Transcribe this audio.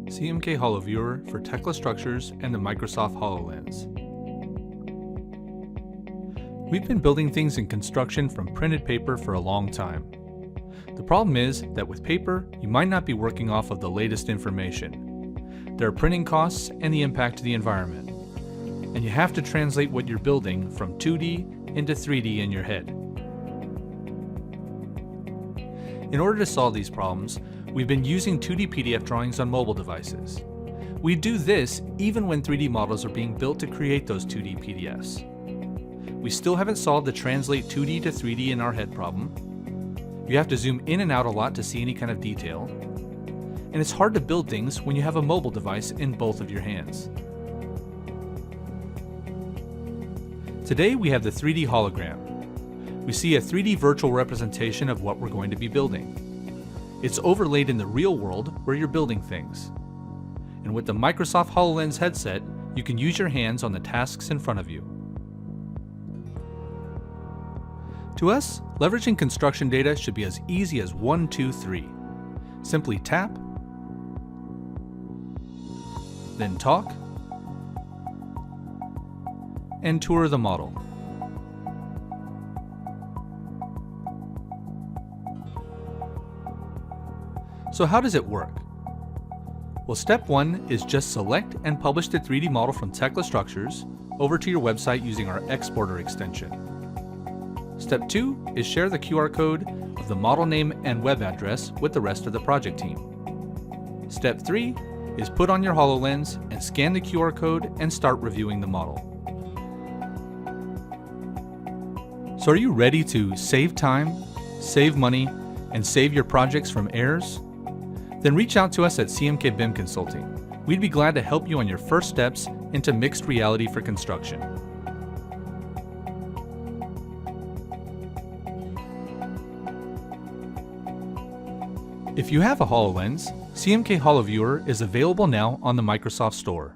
CMK HoloViewer for Tekla Structures and the Microsoft HoloLens. We've been building things in construction from printed paper for a long time. The problem is that with paper, you might not be working off of the latest information. There are printing costs and the impact to the environment. And you have to translate what you're building from 2D into 3D in your head. In order to solve these problems, we've been using 2D PDF drawings on mobile devices. We do this even when 3D models are being built to create those 2D PDFs. We still haven't solved the translate 2D to 3D in our head problem. You have to zoom in and out a lot to see any kind of detail. And it's hard to build things when you have a mobile device in both of your hands. Today we have the 3D hologram. We see a 3D virtual representation of what we're going to be building. It's overlaid in the real world where you're building things. And with the Microsoft HoloLens headset, you can use your hands on the tasks in front of you. To us, leveraging construction data should be as easy as 1, 2, 3. Simply tap, then talk, and tour the model. So how does it work? Well, step 1 is just select and publish the 3D model from Tekla Structures over to your website using our exporter extension. Step 2 is share the QR code of the model name and web address with the rest of the project team. Step 3 is put on your HoloLens and scan the QR code and start reviewing the model. So are you ready to save time, save money, and save your projects from errors? Then reach out to us at CMK BIM Consulting. We'd be glad to help you on your first steps into mixed reality for construction. If you have a HoloLens, CMK HoloViewer is available now on the Microsoft Store.